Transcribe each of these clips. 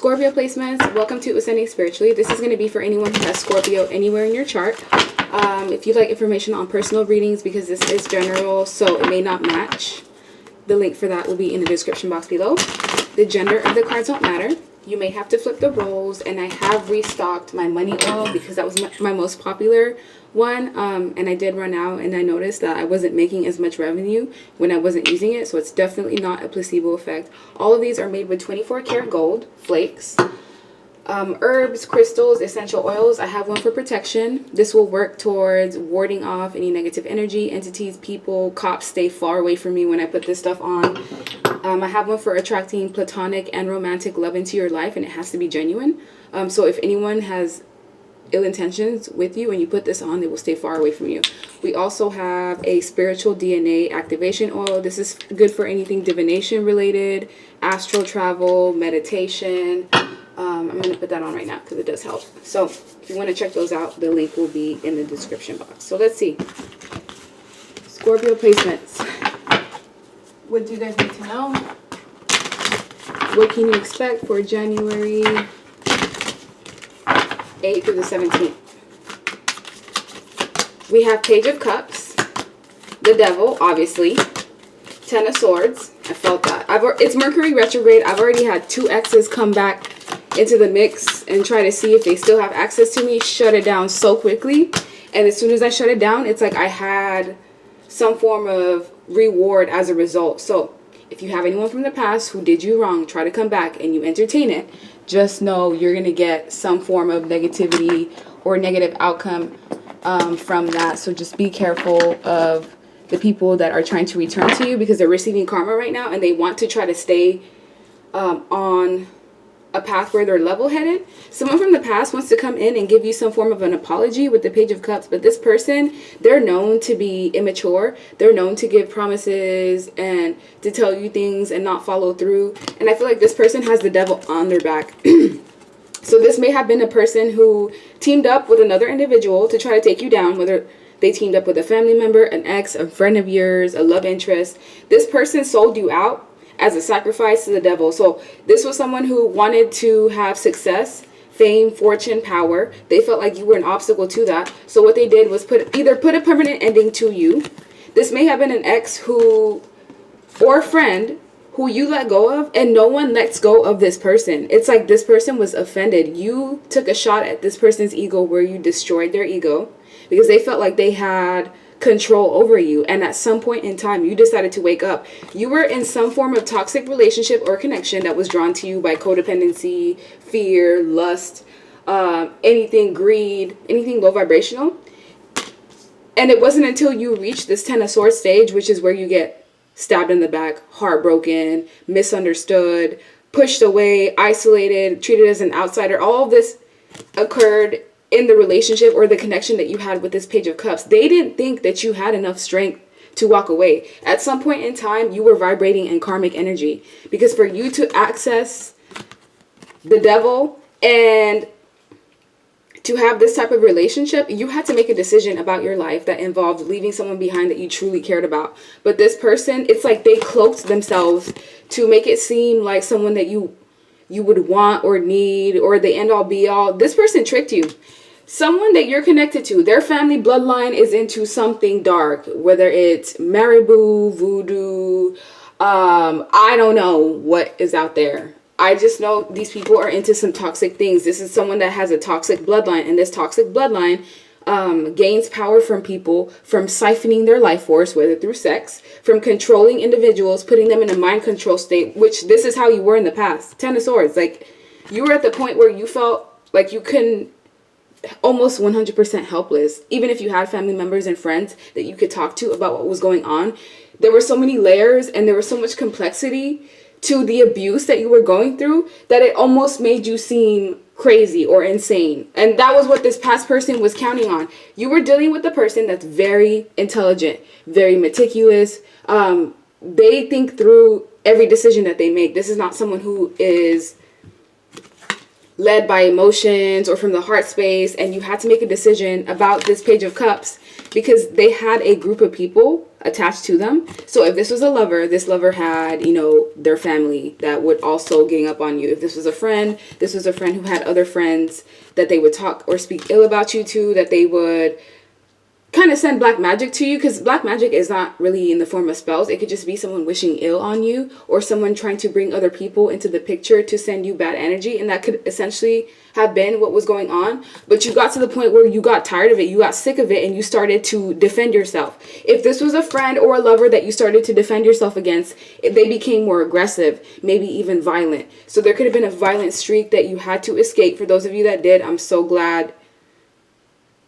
Scorpio placements, welcome to Ascending Spiritually. This is going to be for anyone who has Scorpio anywhere in your chart. If you'd like information on personal readings, because this is general, so it may not match, the link for that will be in the description box below. The gender of the cards don't matter. You may have to flip the roles, and I have restocked my money oil because that was my most popular one, and I did run out, and I noticed that I wasn't making as much revenue when I wasn't using it, so it's definitely not a placebo effect. All of these are made with 24 karat gold flakes, herbs, crystals, essential oils. I have one for protection. This will work towards warding off any negative energy, entities, people, cops stay far away from me when I put this stuff on. I have one for attracting platonic and romantic love into your life, and it has to be genuine. So if anyone has ill intentions with you and you put this on, they will stay far away from you. We also have a spiritual DNA activation oil. This is good for anything divination related, astral travel, meditation. I'm going to put that on right now because it does help. So if you want to check those out, the link will be in the description box. So let's see. Scorpio placements. What do you guys need to know? What can you expect for January 8th through the 17th? We have Page of Cups, the Devil, obviously, Ten of Swords. I felt that. It's Mercury retrograde. I've already had 2 exes come back into the mix and try to see if they still have access to me. Shut it down so quickly. And as soon as I shut it down, it's like I had some form of reward as a result. So if you have anyone from the past who did you wrong, try to come back and you entertain it, just know you're going to get some form of negativity or negative outcome from that. So just be careful of the people that are trying to return to you, because they're receiving karma right now and they want to try to stay on a path where they're level-headed. Someone from the past wants to come in and give you some form of an apology with the Page of Cups, but this person, they're known to be immature. They're known to give promises and to tell you things and not follow through. And I feel like this person has the devil on their back. So this may have been a person who teamed up with another individual to try to take you down, whether they teamed up with a family member, an ex, a friend of yours, a love interest. This person sold you out as a sacrifice to the devil. So this was someone who wanted to have success, fame, fortune, power. They felt like you were an obstacle to that. So what they did was either put a permanent ending to you. This may have been an ex who, or a friend who you let go of, and no one lets go of this person. It's like this person was offended. You took a shot at this person's ego where you destroyed their ego because they felt like they had control over you, and at some point in time you decided to wake up. You were in some form of toxic relationship or connection that was drawn to you by codependency, fear, lust, anything, greed, anything low vibrational. And it wasn't until you reached this Ten of Swords stage, which is where you get stabbed in the back, heartbroken, misunderstood, pushed away, isolated, treated as an outsider. All of this occurred in the relationship or the connection that you had with this Page of Cups. They didn't think that you had enough strength to walk away. At some point in time, you were vibrating in karmic energy, because for you to access the devil and to have this type of relationship, you had to make a decision about your life that involved leaving someone behind that you truly cared about. But this person, it's like they cloaked themselves to make it seem like someone that you would want or need, or the end all be all. This person tricked you. Someone that you're connected to, their family bloodline is into something dark, whether it's marabou, voodoo, I don't know what is out there. I just know these people are into some toxic things. This is someone that has a toxic bloodline, and this toxic bloodline gains power from people, from siphoning their life force, whether through sex, from controlling individuals, putting them in a mind control state, which this is how you were in the past. Ten of Swords, like you were at the point where you felt like you couldn't, almost 100% helpless. Even if you had family members and friends that you could talk to about what was going on, there were so many layers and there was so much complexity to the abuse that you were going through that it almost made you seem crazy or insane. And that was what this past person was counting on. You were dealing with a person that's very intelligent, very meticulous. They think through every decision that they make. This is not someone who is led by emotions or from the heart space, and you had to make a decision about this Page of Cups because they had a group of people, attached to them. So if this was a lover, this lover had, you know, their family that would also gang up on you. If this was a friend, this was a friend who had other friends that they would talk or speak ill about you to, that they would kind of send black magic to you, because black magic is not really in the form of spells. It could just be someone wishing ill on you, or someone trying to bring other people into the picture to send you bad energy, and that could essentially have been what was going on. But you got to the point where you got tired of it, you got sick of it, and you started to defend yourself. If this was a friend or a lover that you started to defend yourself against, they became more aggressive, maybe even violent. So there could have been a violent streak that you had to escape. For those of you that did, I'm so glad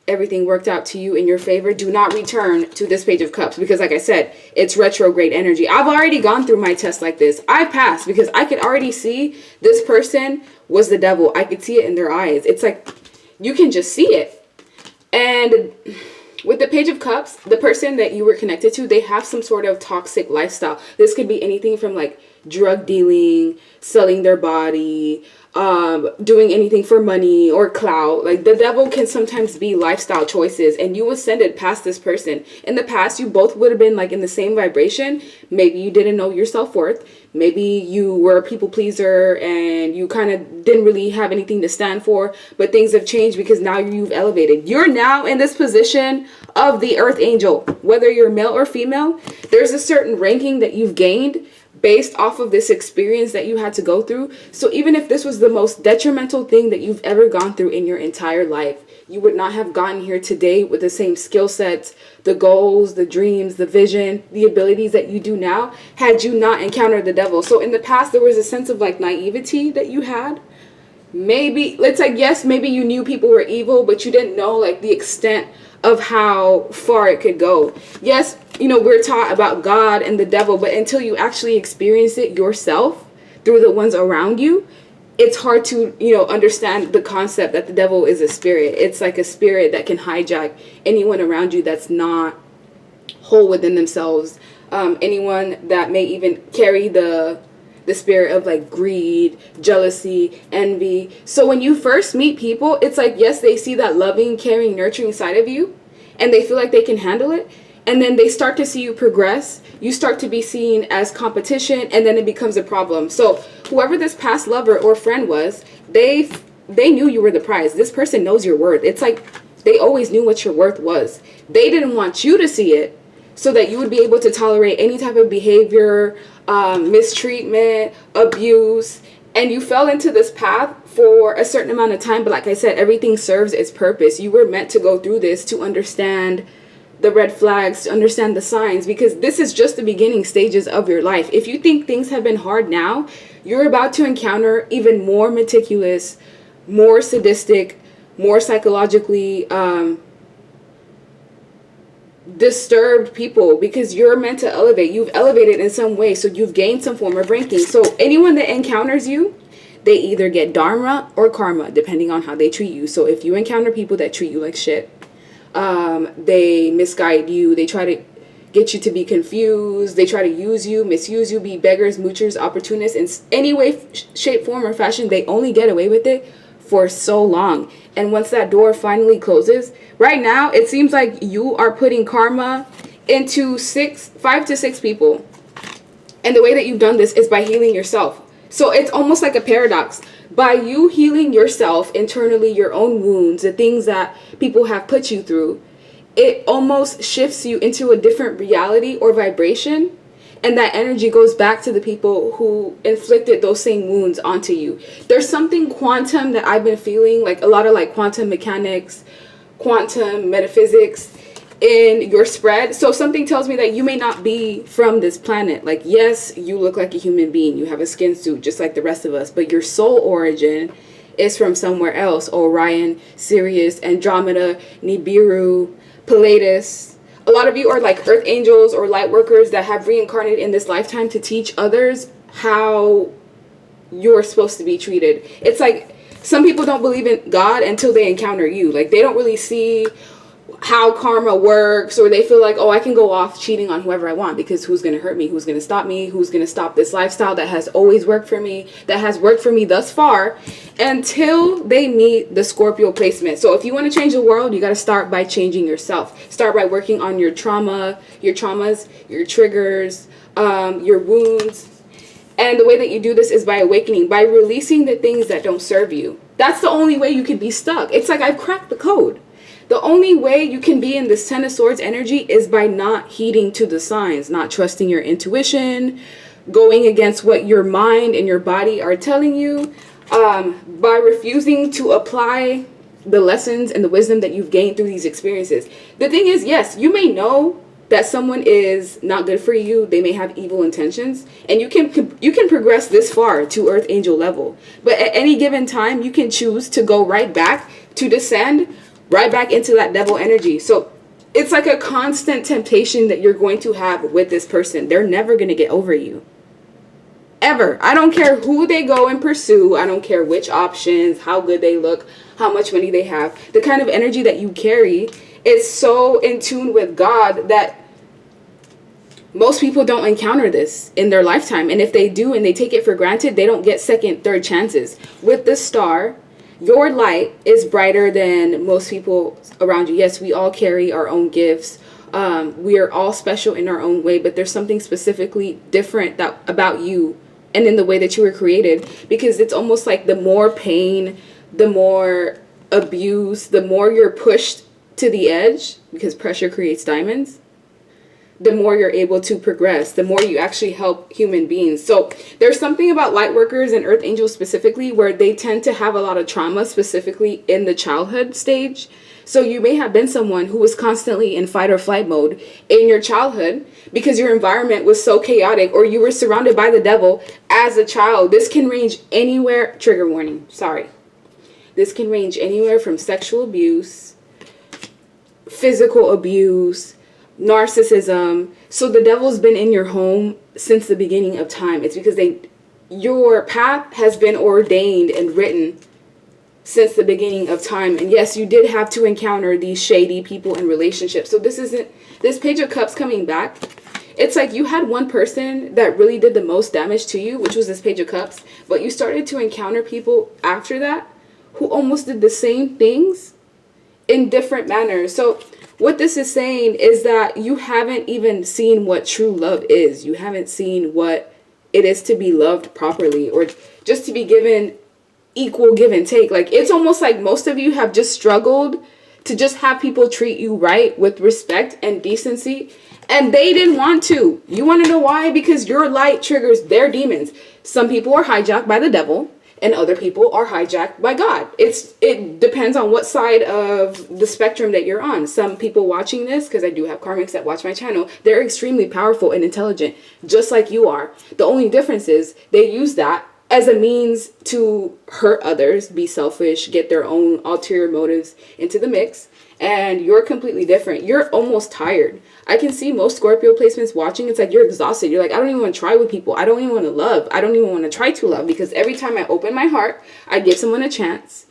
everything worked out to you in your favor. Do not return to this Page of Cups, because like I said, it's retrograde energy. I've already gone through my test like this. I passed because I could already see this person was the devil. I could see it in their eyes. It's like you can just see it. And with the Page of Cups, the person that you were connected to, they have some sort of toxic lifestyle. This could be anything from like drug dealing, selling their body, doing anything for money or clout. Like the devil can sometimes be lifestyle choices, and you ascended past this person. In the past, you both would have been like in the same vibration. Maybe you didn't know your self-worth. Maybe you were a people pleaser and you kind of didn't really have anything to stand for, but things have changed because now you've elevated. You're now in this position of the earth angel. Whether you're male or female, there's a certain ranking that you've gained based off of this experience that you had to go through. So even if this was the most detrimental thing that you've ever gone through in your entire life, you would not have gotten here today with the same skill sets, the goals, the dreams, the vision, the abilities that you do now, had you not encountered the devil. So in the past, there was a sense of like naivety that you had. Maybe, let's like, yes, maybe you knew people were evil, but you didn't know like the extent of how far it could go. Yes, you know, we're taught about God and the devil, but until you actually experience it yourself through the ones around you, it's hard to, you know, understand the concept that the devil is a spirit. It's like a spirit that can hijack anyone around you that's not whole within themselves. Anyone that may even carry the spirit of like greed, jealousy, envy. So when you first meet people, it's like, yes, they see that loving, caring, nurturing side of you, and they feel like they can handle it. And then they start to see you progress. You start to be seen as competition, and then it becomes a problem. So whoever this past lover or friend was, they knew you were the prize. This person knows your worth. It's like they always knew what your worth was. They didn't want you to see it so that you would be able to tolerate any type of behavior, mistreatment, abuse. And you fell into this path for a certain amount of time. But like I said, everything serves its purpose. You were meant to go through this to understand the red flags, to understand the signs, because this is just the beginning stages of your life. If you think things have been hard now, you're about to encounter even more meticulous, more sadistic, more psychologically disturbed people, because you're meant to elevate. You've elevated in some way, so you've gained some form of ranking. So anyone that encounters you, they either get dharma or karma, depending on how they treat you. So if you encounter people that treat you like shit, they misguide you, they try to get you to be confused, they try to use you, misuse you, be beggars, moochers, opportunists in any way, shape, form, or fashion, they only get away with it for so long. And once that door finally closes, right now it seems like you are putting karma into 5 to 6 people, and the way that you've done this is by healing yourself. So it's almost like a paradox. By you healing yourself internally, your own wounds, the things that people have put you through, it almost shifts you into a different reality or vibration. And that energy goes back to the people who inflicted those same wounds onto you. There's something quantum that I've been feeling, like a lot of like quantum mechanics, quantum metaphysics in your spread. So something tells me that you may not be from this planet. Like, yes, you look like a human being. You have a skin suit just like the rest of us, but your soul origin is from somewhere else. Orion, Sirius, Andromeda, Nibiru, Pallades. A lot of you are like earth angels or light workers that have reincarnated in this lifetime to teach others how you're supposed to be treated. It's like some people don't believe in God until they encounter you. Like they don't really see how karma works, or they feel like, oh, I can go off cheating on whoever I want because who's going to hurt me? Who's going to stop me? Who's going to stop this lifestyle that has always worked for me, that has worked for me thus far, until they meet the Scorpio placement. So if you want to change the world, you got to start by changing yourself. Start by working on your traumas, your triggers, your wounds. And the way that you do this is by awakening, by releasing the things that don't serve you. That's the only way you can be stuck. It's like I've cracked the code. The only way you can be in this Ten of Swords energy is by not heeding to the signs, not trusting your intuition, going against what your mind and your body are telling you, by refusing to apply the lessons and the wisdom that you've gained through these experiences. The thing is, yes, you may know that someone is not good for you. They may have evil intentions, and you can progress this far to Earth Angel level. But at any given time, you can choose to go right back, to descend right back into that devil energy. So it's like a constant temptation that you're going to have with this person. They're never going to get over you. Ever. I don't care who they go and pursue. I don't care which options, how good they look, how much money they have. The kind of energy that you carry is so in tune with God that most people don't encounter this in their lifetime. And if they do and they take it for granted, they don't get second, third chances. With the star, your light is brighter than most people around you. Yes, we all carry our own gifts. We are all special in our own way, but there's something specifically different about you and in the way that you were created, because it's almost like the more pain, the more abuse, the more you're pushed to the edge, because pressure creates diamonds, the more you're able to progress, the more you actually help human beings. So there's something about light workers and earth angels specifically where they tend to have a lot of trauma, specifically in the childhood stage. So you may have been someone who was constantly in fight or flight mode in your childhood because your environment was so chaotic, or you were surrounded by the devil as a child. This can range anywhere, trigger warning, sorry. This can range anywhere from sexual abuse, physical abuse, narcissism. So the devil's been in your home since the beginning of time. It's because your path has been ordained and written since the beginning of time. And yes, you did have to encounter these shady people in relationships. So this Page of Cups coming back, it's like you had one person that really did the most damage to you, which was this Page of Cups, but you started to encounter people after that who almost did the same things in different manners. So what this is saying is that you haven't even seen what true love is. You haven't seen what it is to be loved properly, or just to be given equal give and take. Like, it's almost like most of you have just struggled to just have people treat you right with respect and decency, and they didn't want to. You want to know why? Because your light triggers their demons. Some people are hijacked by the devil, and other people are hijacked by God. It depends on what side of the spectrum that you're on. Some people watching this, because I do have karmics that watch my channel, they're extremely powerful and intelligent, just like you are. The only difference is they use that as a means to hurt others, be selfish, get their own ulterior motives into the mix. And you're completely different. You're almost tired. I can see most Scorpio placements watching. It's like you're exhausted. You're like, I don't even want to try with people. I don't even want to love. I don't even want to try to love, because every time I open my heart, I give someone a chance.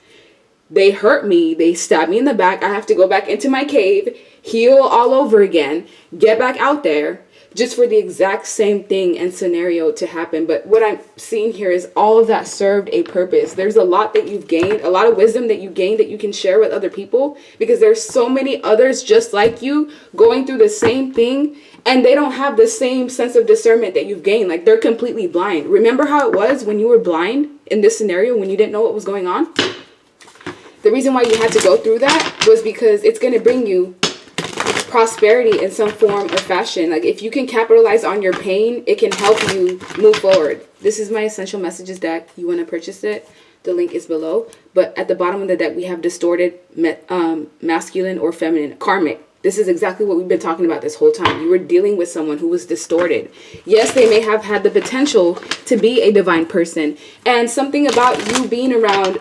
They hurt me. They stab me in the back. I have to go back into my cave, heal all over again, get back out there, just for the exact same thing and scenario to happen. But what I'm seeing here is all of that served a purpose. There's a lot that you've gained, a lot of wisdom that you gained that you can share with other people, because there's so many others just like you going through the same thing, and they don't have the same sense of discernment that you've gained. Like, they're completely blind. Remember how it was when you were blind in this scenario, when you didn't know what was going on? The reason why you had to go through that was because it's going to bring you prosperity in some form or fashion. Like, if you can capitalize on your pain, it can help you move forward. This is my Essential Messages deck. You want to purchase it? The link is below. But at the bottom of the deck, we have distorted, masculine or feminine, karmic. This is exactly what we've been talking about this whole time. You were dealing with someone who was distorted. Yes, they may have had the potential to be a divine person. And something about you being around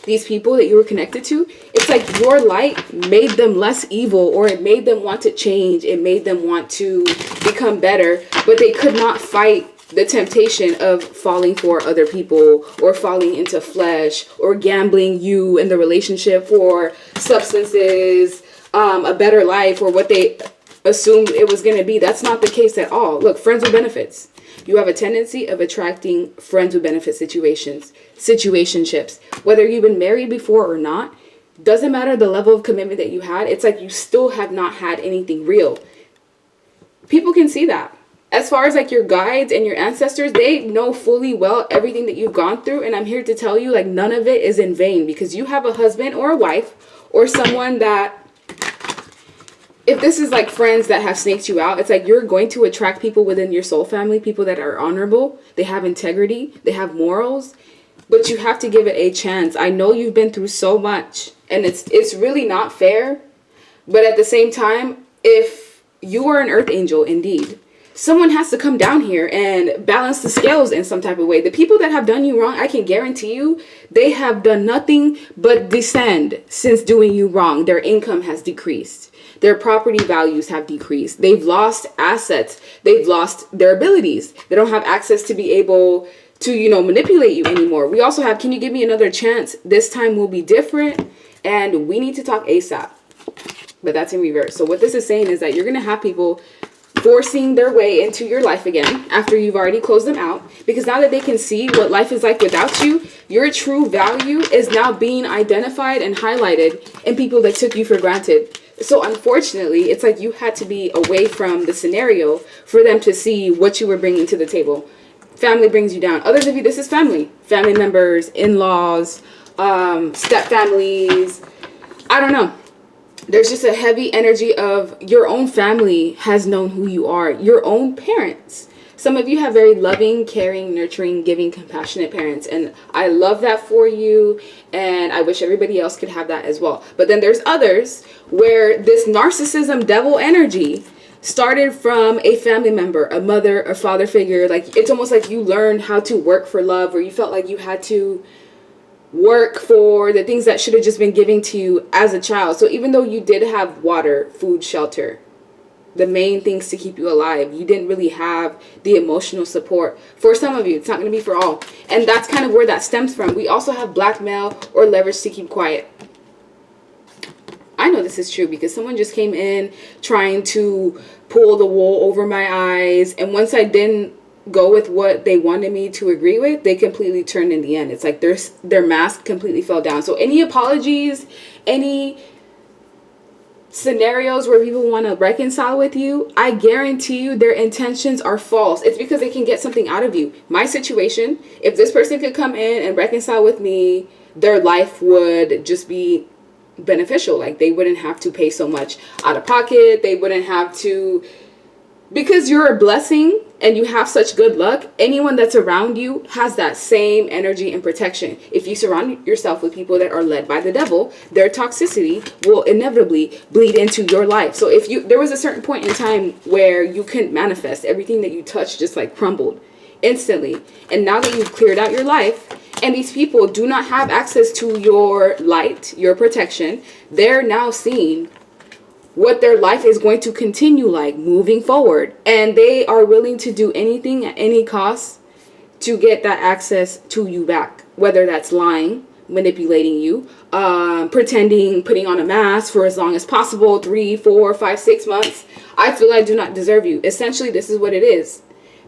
these people that you were connected to, it's like your light made them less evil, or it made them want to change. It made them want to become better, but they could not fight the temptation of falling for other people, or falling into flesh, or gambling you in the relationship for substances, a better life or what they assumed it was going to be. That's not the case at all. Look, friends with benefits. You have a tendency of attracting friends with benefit situationships. Whether you've been married before or not, doesn't matter the level of commitment that you had. It's like you still have not had anything real. People can see that. As far as like your guides and your ancestors, they know fully well everything that you've gone through. And I'm here to tell you, like, none of it is in vain, because you have a husband or a wife or someone that, if this is like friends that have snaked you out, it's like you're going to attract people within your soul family, people that are honorable, they have integrity, they have morals, but you have to give it a chance. I know you've been through so much, and it's really not fair. But at the same time, if you are an earth angel, indeed, someone has to come down here and balance the scales in some type of way. The people that have done you wrong, I can guarantee you, they have done nothing but descend since doing you wrong. Their income has decreased. Their property values have decreased. They've lost assets. They've lost their abilities. They don't have access to be able to, you know, manipulate you anymore. We also have, can you give me another chance? This time will be different, and we need to talk ASAP. But that's in reverse. So what this is saying is that you're going to have people forcing their way into your life again after you've already closed them out, because now that they can see what life is like without you, your true value is now being identified and highlighted in people that took you for granted. So unfortunately, it's like you had to be away from the scenario for them to see what you were bringing to the table. Family brings you down. Others of you, this is family. Family members, in-laws, step families. I don't know. There's just a heavy energy of your own family has known who you are. Your own parents. Some of you have very loving, caring, nurturing, giving, compassionate parents. And I love that for you. And I wish everybody else could have that as well. But then there's others where this narcissism devil energy started from a family member, a mother, a father figure. Like, it's almost like you learned how to work for love, or you felt like you had to work for the things that should have just been given to you as a child. So even though you did have water, food, shelter, the main things to keep you alive, you didn't really have the emotional support. For some of you, it's not going to be for all. And that's kind of where that stems from. We also have blackmail or leverage to keep quiet. I know this is true because someone just came in trying to pull the wool over my eyes. And once I didn't go with what they wanted me to agree with, they completely turned in the end. It's like their mask completely fell down. So any apologies, any scenarios where people want to reconcile with you, I guarantee you their intentions are false. It's because they can get something out of you. My situation, if this person could come in and reconcile with me, their life would just be beneficial. Like, they wouldn't have to pay so much out of pocket. They wouldn't have to, because you're a blessing and you have such good luck, anyone that's around you has that same energy and protection. If you surround yourself with people that are led by the devil, their toxicity will inevitably bleed into your life. So if there was a certain point in time where you couldn't manifest, everything that you touched just like crumbled instantly. And now that you've cleared out your life, and these people do not have access to your light, your protection, they're now seeing what their life is going to continue like moving forward. And they are willing to do anything at any cost to get that access to you back. Whether that's lying, manipulating you, pretending, putting on a mask for as long as possible, 3, 4, 5, 6 months. I feel I do not deserve you. Essentially, this is what it is.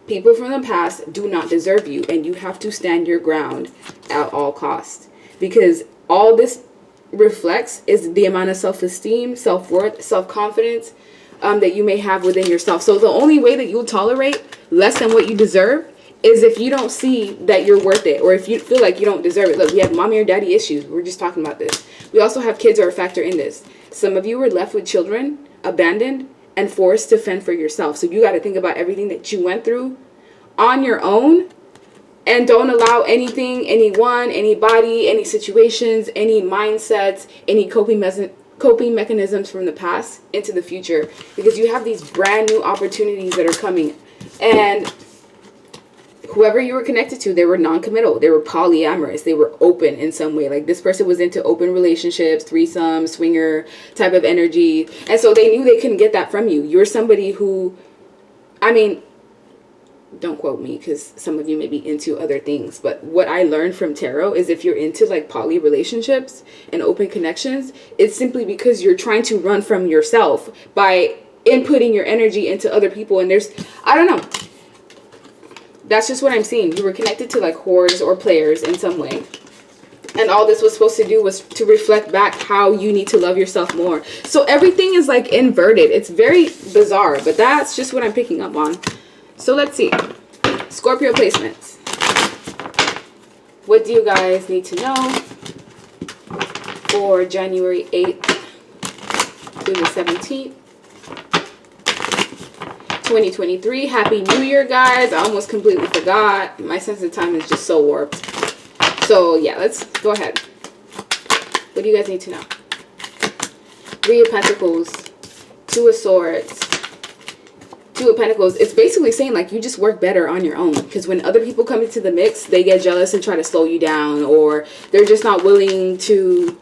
People from the past do not deserve you, and you have to stand your ground at all costs. Because all this reflects is the amount of self-esteem, self-worth, self-confidence that you may have within yourself. So the only way that you'll tolerate less than what you deserve is if you don't see that you're worth it, or if you feel like you don't deserve it. Look, we have mommy or daddy issues. We're just talking about this. We also have kids are a factor in this. Some of you were left with children, abandoned, and forced to fend for yourself. So you got to think about everything that you went through on your own, and don't allow anything, anyone, anybody, any situations, any mindsets, any coping mechanisms from the past into the future, because you have these brand new opportunities that are coming. And whoever you were connected to, they were non-committal, they were polyamorous, they were open in some way. Like, this person was into open relationships, threesome, swinger type of energy, and so they knew they couldn't get that from you. You're somebody who, I mean, Don't quote me, because some of you may be into other things. But what I learned from tarot is if you're into like poly relationships and open connections, it's simply because you're trying to run from yourself by inputting your energy into other people. And there's, I don't know. That's just what I'm seeing. You were connected to like whores or players in some way. And all this was supposed to do was to reflect back how you need to love yourself more. So everything is like inverted. It's very bizarre, but that's just what I'm picking up on. So let's see. Scorpio placements. What do you guys need to know for January 8th to the 17th? 2023. Happy New Year, guys. I almost completely forgot. My sense of time is just so warped. So yeah, let's go ahead. What do you guys need to know? Three of Pentacles, Two of Swords, Two of Pentacles. It's basically saying like you just work better on your own, because when other people come into the mix, they get jealous and try to slow you down, or they're just not willing to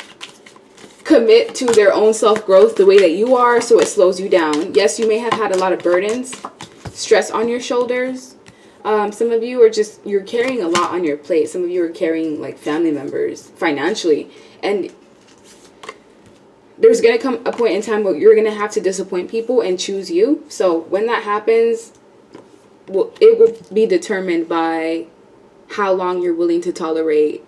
commit to their own self-growth the way that you are, so it slows you down. Yes, you may have had a lot of burdens, stress on your shoulders. Some of you are just, you're carrying a lot on your plate. Some of you are carrying like family members financially, and there's going to come a point in time where you're going to have to disappoint people and choose you. So when that happens, well, it will be determined by how long you're willing to tolerate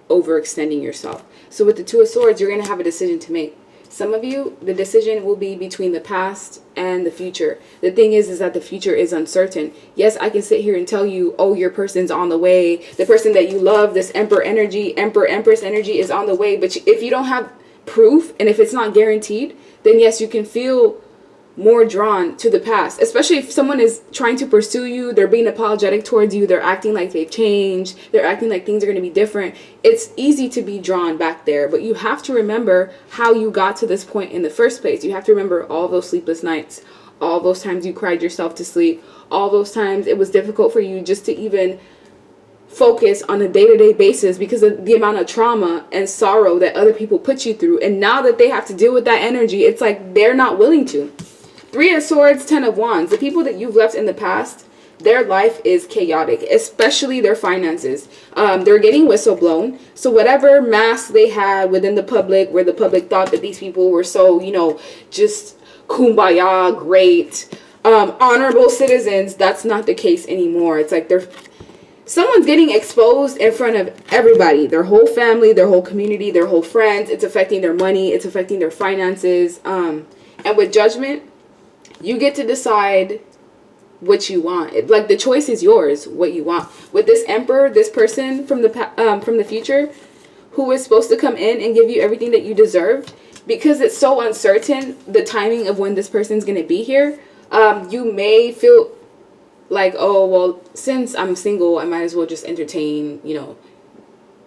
overextending yourself. So with the Two of Swords, you're going to have a decision to make. Some of you, the decision will be between the past and the future. The thing is that the future is uncertain. Yes, I can sit here and tell you, oh, your person's on the way. The person that you love, this Emperor energy, Empress energy is on the way. But if you don't have proof, and if it's not guaranteed, then yes, you can feel more drawn to the past, especially if someone is trying to pursue you, they're being apologetic towards you, they're acting like they've changed, they're acting like things are going to be different. It's easy to be drawn back there, but you have to remember how you got to this point in the first place. You have to remember all those sleepless nights, all those times you cried yourself to sleep, all those times it was difficult for you just to even focus on a day-to-day basis because of the amount of trauma and sorrow that other people put you through. And now that they have to deal with that energy, it's like they're not willing to. Three of Swords, Ten of Wands. The people that you've left in the past, their life is chaotic, especially their finances. They're getting whistleblown. So whatever mask they had within the public, where the public thought that these people were so, you know, just kumbaya, great, honorable citizens, that's not the case anymore. It's like someone's getting exposed in front of everybody, their whole family, their whole community, their whole friends. It's affecting their money. It's affecting their finances. And with Judgment, you get to decide what you want. Like the choice is yours, what you want. With this Emperor, this person from the future, who is supposed to come in and give you everything that you deserved, because it's so uncertain, the timing of when this person's going to be here, you may feel like, oh, well, since I'm single, I might as well just entertain, you know,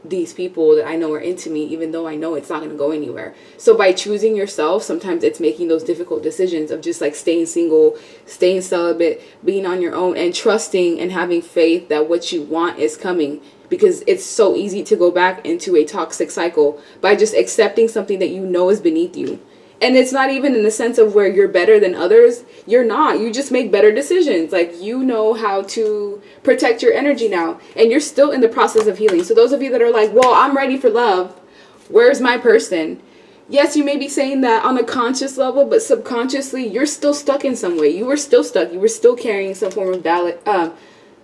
these people that I know are into me, even though I know it's not going to go anywhere. So by choosing yourself, sometimes it's making those difficult decisions of just like staying single, staying celibate, being on your own, and trusting and having faith that what you want is coming. Because it's so easy to go back into a toxic cycle by just accepting something that you know is beneath you. And it's not even in the sense of where you're better than others. You're not. You just make better decisions. Like, you know how to protect your energy now. And you're still in the process of healing. So those of you that are like, well, I'm ready for love, where's my person? Yes, you may be saying that on a conscious level, but subconsciously, you're still stuck in some way. You were still stuck. You were still carrying some form of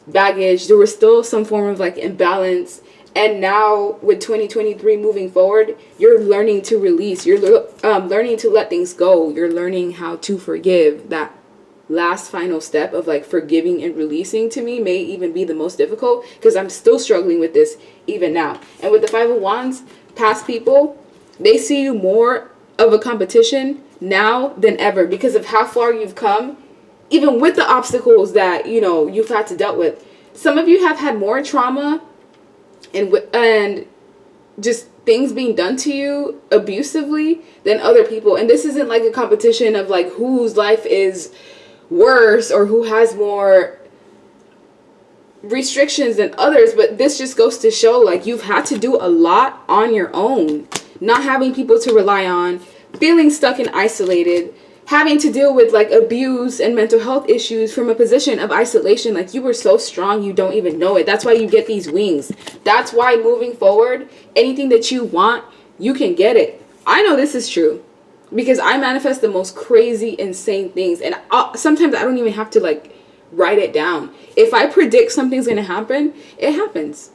baggage. There was still some form of like imbalance. And now with 2023 moving forward, you're learning to release. You're learning to let things go. You're learning how to forgive. That last final step of like forgiving and releasing, to me, may even be the most difficult, because I'm still struggling with this even now. And with the Five of Wands, past people, they see you more of a competition now than ever because of how far you've come, even with the obstacles that, you know, you've had to deal with. Some of you have had more trauma and just things being done to you abusively than other people. And this isn't like a competition of like whose life is worse or who has more restrictions than others, but this just goes to show like you've had to do a lot on your own, not having people to rely on, feeling stuck and isolated, having to deal with like abuse and mental health issues from a position of isolation. Like, you were so strong, you don't even know it. That's why you get these wings. That's why moving forward, anything that you want, you can get it. I know this is true because I manifest the most crazy, insane things. And sometimes I don't even have to like write it down. If I predict something's going to happen, it happens.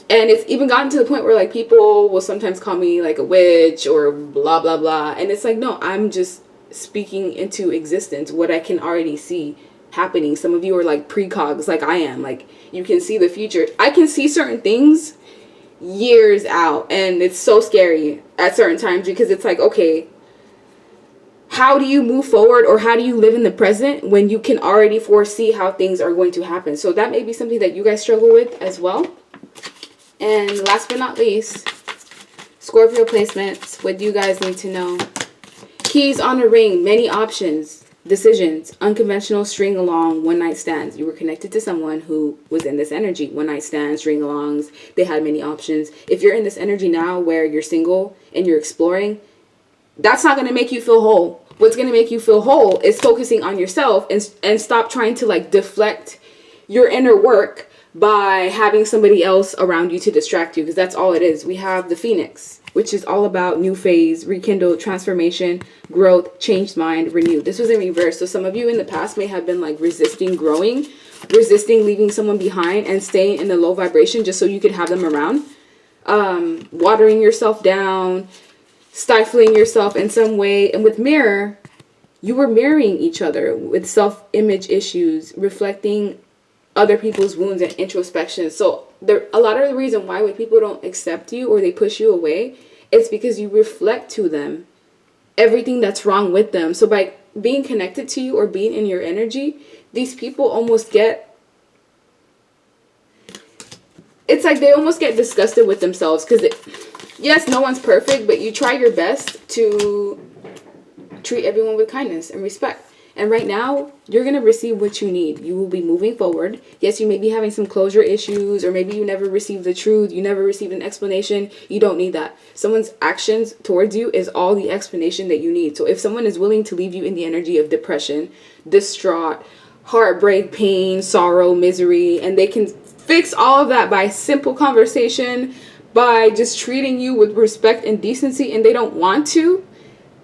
And it's even gotten to the point where like people will sometimes call me like a witch or blah, blah, blah. And it's like, no, I'm just speaking into existence what I can already see happening. Some of you are like precogs like I am. Like, you can see the future. I can see certain things years out, and it's so scary at certain times because it's like, okay, how do you move forward, or how do you live in the present when you can already foresee how things are going to happen? So that may be something that you guys struggle with as well. And last but not least, Scorpio placements, what you guys need to know. Keys on a ring, many options, decisions, unconventional string along, one night stands. You were connected to someone who was in this energy. One night stands, string alongs, they had many options. If you're in this energy now where you're single and you're exploring, that's not going to make you feel whole. What's going to make you feel whole is focusing on yourself and stop trying to like deflect your inner work by having somebody else around you to distract you, because that's all it is. We have the Phoenix, which is all about new phase, rekindle, transformation, growth, changed mind, renew. This was in reverse. So some of you in the past may have been like resisting growing, resisting leaving someone behind and staying in the low vibration just so you could have them around. Watering yourself down, stifling yourself in some way. And with mirror, you were mirroring each other with self-image issues, reflecting other people's wounds and introspection. So a lot of the reason why when people don't accept you or they push you away, it's because you reflect to them everything that's wrong with them. So by being connected to you or being in your energy, these people almost get, it's like they almost get disgusted with themselves because yes, no one's perfect, but you try your best to treat everyone with kindness and respect. And right now, you're going to receive what you need. You will be moving forward. Yes, you may be having some closure issues, or maybe you never received the truth. You never received an explanation. You don't need that. Someone's actions towards you is all the explanation that you need. So if someone is willing to leave you in the energy of depression, distraught, heartbreak, pain, sorrow, misery, and they can fix all of that by simple conversation, by just treating you with respect and decency, and they don't want to,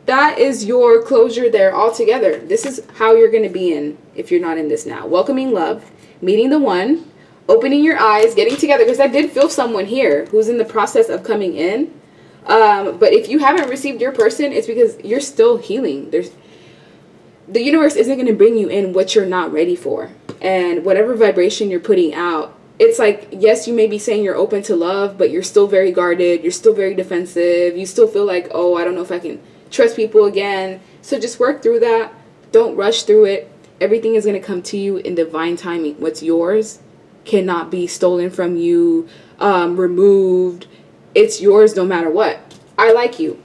that is your closure there altogether. This is how you're going to be in if you're not in this now. Welcoming love, meeting the one, opening your eyes, getting together. Because I did feel someone here who's in the process of coming in. But if you haven't received your person, it's because you're still healing. The universe isn't going to bring you in what you're not ready for. And whatever vibration you're putting out, it's like, yes, you may be saying you're open to love, but you're still very guarded. You're still very defensive. You still feel like, oh, I don't know if I can trust people again. So just work through that. Don't rush through it. Everything is going to come to you in divine timing. What's yours cannot be stolen from you, removed. It's yours no matter what. I like you.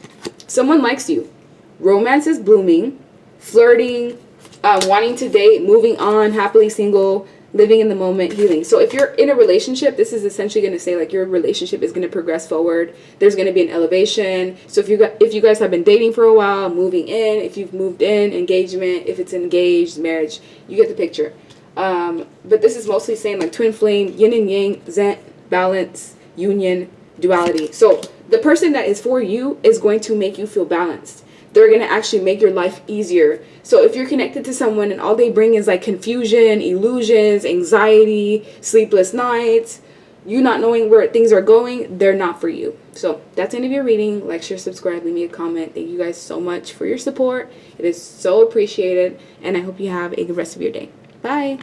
Someone likes you. Romance is blooming. Flirting, wanting to date, moving on, happily single, living in the moment, healing. So if you're in a relationship, this is essentially going to say like your relationship is going to progress forward. There's going to be an elevation. So if you guys have been dating for a while, moving in, if you've moved in, engagement, if it's engaged, marriage, you get the picture. But this is mostly saying like twin flame, yin and yang, zen, balance, union, duality. So the person that is for you is going to make you feel balanced. They're going to actually make your life easier. So if you're connected to someone and all they bring is like confusion, illusions, anxiety, sleepless nights, you not knowing where things are going, they're not for you. So that's the end of your reading. Like, share, subscribe, leave me a comment. Thank you guys so much for your support. It is so appreciated. And I hope you have a good rest of your day. Bye.